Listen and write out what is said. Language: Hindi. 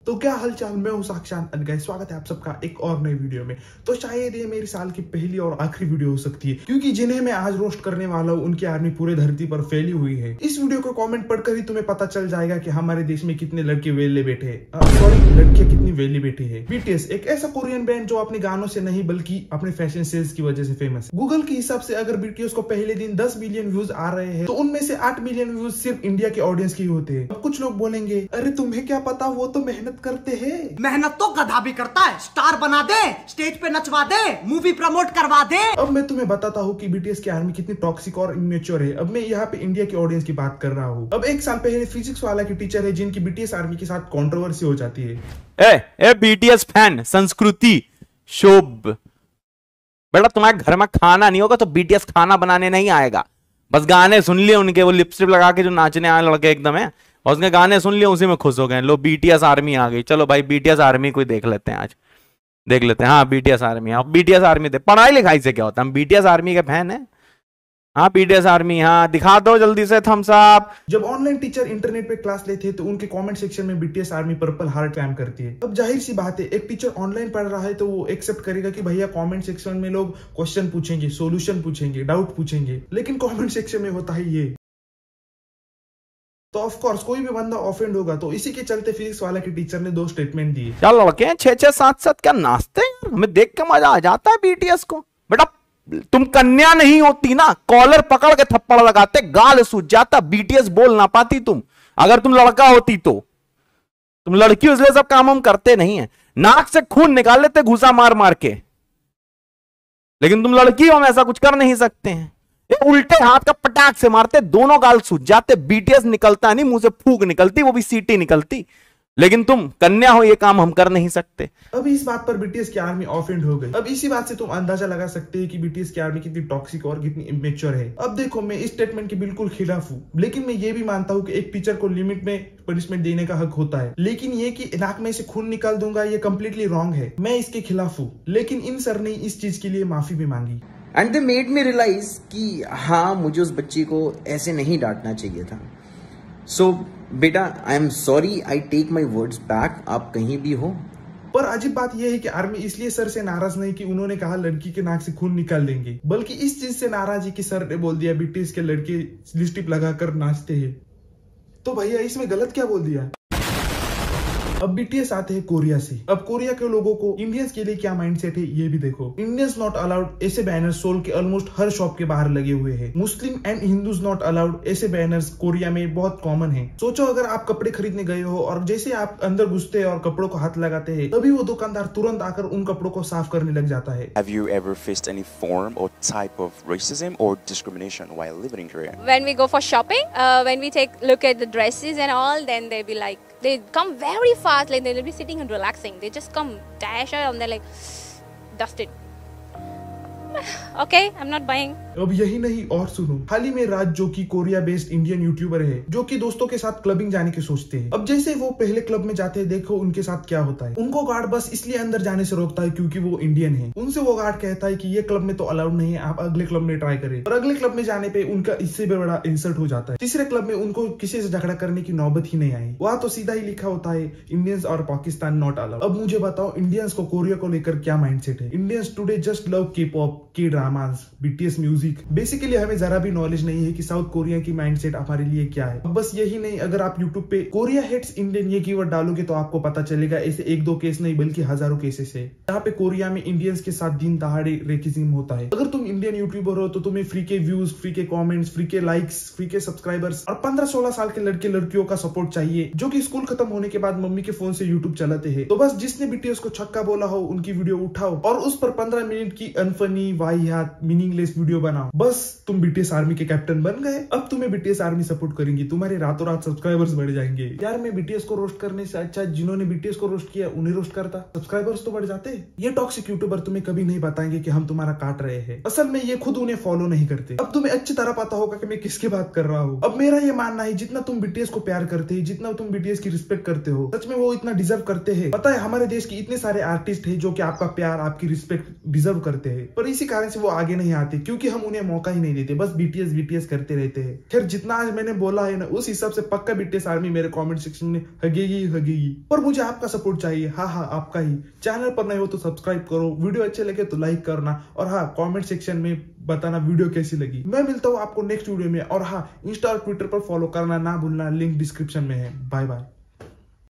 तो क्या हालचाल, मैं हूं साक्षात अनगाय। स्वागत है आप सबका एक और नई वीडियो में। तो शायद ये मेरी साल की पहली और आखिरी वीडियो हो सकती है, क्योंकि जिन्हें मैं आज रोस्ट करने वाला हूं उनकी आर्मी पूरे धरती पर फैली हुई है। इस वीडियो को कमेंट पढ़कर ही तुम्हें पता चल जाएगा कि हमारे देश में कितने लड़के वेले बैठे हैं, सॉरी लड़कियां कितनी वेली बैठी है। बीटीएस एक ऐसा कोरियन बैंड जो अपने गानों से नहीं बल्कि अपने फैशन सेल्स की वजह से फेमस है। गूगल के हिसाब से अगर बीटीएस को पहले दिन 10 मिलियन व्यूज आ रहे हैं तो उनमें से 8 मिलियन व्यूज सिर्फ इंडिया के ऑडियंस के होते हैं। अब कुछ लोग बोलेंगे, अरे तुम्हें क्या पता, वो तो मेहनत करते हैं। मेहनत तो गधा भी करता है। स्टार बना दे, स्टेज पे नचवा दे, मूवी प्रमोट करवा दे। अब मैं तुम्हें बताता हूँ कि बीटीएस की आर्मी कितनी टॉक्सिक और इमेच्योर है। अब मैं यहाँ पे इंडिया के ऑडियंस की बात कर रहा हूँ। अब एक साल पहले फिजिक्स वाला की टीचर है जिनकी बीटीएस आर्मी के साथ कंट्रोवर्सी हो जाती है। ए बीटीएस फैन संस्कृति शोभ, बेटा तुम्हारे घर में खाना नहीं होगा तो बीटीएस खाना बनाने नहीं आएगा। बस गाने सुन लिए उनके, वो लिपस्टिक लगा के जो नाचने आए लड़के एकदम है, और उसके गाने सुन लिए, उसी में खुश हो गए। लो बीटीएस आर्मी आ गई, चलो भाई बीटीएस आर्मी कोई देख लेते हैं, आज देख लेते हैं। हाँ बीटीएस आर्मी, हाँ बीटीएस आर्मी दे। पढ़ाई लिखाई से क्या होता है, हम बीटीएस आर्मी के फैन है। हाँ बीटीएस आर्मी, हाँ दिखा दो जल्दी से थम्स अप। जब ऑनलाइन टीचर इंटरनेट पे क्लास लेते हैं तो उनके कमेंट सेक्शन में बीटीएस आर्मी पर्पल हार्ट काम करती है। अब जाहिर सी बात है, एक टीचर ऑनलाइन पढ़ रहा है तो वो एक्सेप्ट करेगा कि भैया कमेंट सेक्शन में लोग क्वेश्चन पूछेंगे, सॉल्यूशन पूछेंगे, डाउट पूछेंगे, लेकिन कमेंट सेक्शन में होता है ये। तो ऑफ कोर्स कोई भी बंदा ऑफेंड होगा। तो इसी के चलते फिजिक्स वाला के टीचर ने 2 स्टेटमेंट दिए। क्या लड़के 6-6 7-7 क्या नाचते हैं, हमें देख के मजा आ जाता है बीटीएस को। बेटा तुम कन्या नहीं होती ना, कॉलर पकड़ के थप्पड़ लगाते, गाल सूझ जाता, बीटीएस बोल ना पाती तुम। अगर तुम लड़का होती तो, तुम लड़की हो इसलिए सब काम हम करते नहीं है। नाक से खून निकाल लेते घुसा मार मार के, लेकिन तुम लड़की हो, हम ऐसा कुछ कर नहीं सकते हैं। उल्टे हाथ का पटाख से मारते, दोनों गाल सूझ जाते, बीटीएस निकलता नहीं, मुंह से फूक निकलती, वो भी सीटी निकलती। लेकिन तुम कन्या हो, ये काम हम कर नहीं सकते। अब इस बात पर बीटीएस की आर्मी ऑफेंड हो गई। अब इसी बात से तुम अंदाजा लगा सकते हैं कि बीटीएस की आर्मी कितनी टॉक्सिक और कितनी इमेच्योर है। अब देखो, मैं इस स्टेटमेंट के बिल्कुल खिलाफ हूँ, लेकिन मैं ये भी मानता हूँ कि एक टीचर को लिमिट में पनिशमेंट देने का हक होता है। लेकिन ये कि नाक में से खून निकाल दूंगा, ये कम्प्लीटली रॉन्ग है। मैं इसके खिलाफ हूँ, लेकिन इन सर ने इस चीज के लिए माफी भी मांगी। And they made me realise कि हाँ, मुझे उस बच्ची को ऐसे नहीं डांटना चाहिए था। सो बेटा, I am sorry, I take my words back, आप कहीं भी हो। पर अजीब बात यह है कि आर्मी इसलिए सर से नाराज नहीं कि उन्होंने कहा लड़की के नाक से खून निकाल देंगे, बल्कि इस चीज से नाराज है कि सर ने बोल दिया बीटीएस के लड़के लिपस्टिक लगाकर नाचते हैं। तो भैया इसमें गलत क्या बोल दिया। अब बीटीएस आते हैं कोरिया से। अब कोरिया के लोगों को इंडियंस के लिए क्या माइंडसेट है ये भी देखो। इंडियंस नॉट अलाउड, ऐसे बैनर्स सोल के ऑलमोस्ट हर शॉप के बाहर लगे हुए हैं। Muslim and Hindus not allowed, ऐसे बैनर्स कोरिया में बहुत कॉमन है। सोचो अगर आप कपड़े खरीदने गए हो और जैसे आप अंदर घुसते हैं और कपड़ों को हाथ लगाते हैं, तभी वो दुकानदार तुरंत आकर उन कपड़ों को साफ करने लग जाता है। Have you ever faced any form or type of racism or discrimination while living in Korea? When we go for shopping, when we take look at the dresses and all, then they be like, they come very fast, like they'll be sitting and relaxing. They just come dash out and they're like, dust it. Okay, I'm not buying. अब यही नहीं और सुनो, हाल ही में राज जो कि कोरिया बेस्ड इंडियन यूट्यूबर है, जो कि दोस्तों के साथ क्लबिंग जाने की सोचते हैं। अब जैसे वो पहले क्लब में जाते हैं, देखो उनके साथ क्या होता है। उनको गार्ड बस इसलिए अंदर जाने से रोकता है क्योंकि वो इंडियन है। उनसे वो गार्ड कहता है कि ये क्लब में तो अलाउड नहीं है, आप अगले क्लब में ट्राई करें। और अगले क्लब में जाने पे उनका इससे भी बड़ा इंसल्ट हो जाता है। तीसरे क्लब में उनको किसी से झगड़ा करने की नौबत ही नहीं आई। वहाँ तो सीधा ही लिखा होता है इंडियंस और पाकिस्तान नॉट अलाउड। अब मुझे बताओ इंडियंस को कोरिया को लेकर क्या माइंडसेट है। इंडियंस टुडे जस्ट लव के पॉप, के ड्रामास, बीटीएस म्यूजिक। बेसिकली हमें जरा भी नॉलेज नहीं है कि साउथ कोरिया की माइंडसेट हमारे लिए क्या है। बस यही नहीं, अगर आप यूट्यूब पे कोरिया हेट्स इंडियन ये कीवर्ड डालोगे तो आपको पता चलेगा ऐसे 1-2 केस नहीं बल्कि हजारों केसेस है जहाँ पे कोरिया में इंडियंस के साथ दिन दहाड़े रेसिज्म होता है। अगर तुम इंडियन यूट्यूबर हो तो तुम्हें फ्री के व्यूज, फ्री के कमेंट्स, फ्री के लाइक्स, फ्री के सब्सक्राइबर्स और 15-16 साल के लड़के लड़कियों का सपोर्ट चाहिए जो कि स्कूल खत्म होने के बाद मम्मी के फोन से यूट्यूब चलाते हैं। तो बस जिसने बीटीएस को छक्का बोला हो उनकी वीडियो उठाओ और उस पर 15 मिनट की अनफनी, वाहियात, मीनिंगलेस वीडियो बनाओ। बस तुम बीटीएस आर्मी के कैप्टन बन गए। अब तुम्हें बीटीएस आर्मी सपोर्ट करेंगी, तुम्हारे रातों रात सब्सक्राइबर्स बढ़ जाएंगे। यार मैं बीटीएस को रोस्ट करने से अच्छा जिन्होंने बीटीएस को रोस्ट किया उन्हें रोस्ट करता, सब्सक्राइबर्स तो बढ़ जाते। ये टॉक्सिक यूट्यूबर तुम्हें कभी नहीं बताएंगे कि हम तुम्हारा काट रहे हैं। असल में ये खुद उन्हें फॉलो नहीं करते। अब तुम्हें अच्छी तरह पता होगा कि मैं किसकी बात कर रहा हूँ। अब मेरा ये मानना है जितना तुम बीटीएस को प्यार करते हैं, जितना तुम बीटीएस की रिस्पेक्ट करते हो, सच में वो इतना डिजर्व करते हैं। पता है हमारे देश के इतने सारे आर्टिस्ट है जो कि आपका प्यार, आपकी रिस्पेक्ट डिजर्व करते हैं, पर इसी कारण से वो आगे नहीं आते क्योंकि हम उन्हें मौका ही नहीं देते, बस बीटीएस करते रहते हैं। खैर जितना आज मैंने बोला है ना, उस हिसाब से पक्का बीटीएस आर्मी मेरे कमेंट सेक्शन में हगेगी। पर मुझे आपका सपोर्ट चाहिए, हाँ आपका ही। चैनल पर नए हो तो सब्सक्राइब करो, वीडियो अच्छे लगे तो लाइक करना, और हाँ कमेंट सेक्शन में बताना वीडियो कैसी लगी। मैं मिलता हूँ आपको नेक्स्ट वीडियो में, और हाँ इंस्टा और ट्विटर पर फॉलो करना ना भूलना, लिंक डिस्क्रिप्शन में है। Bye bye.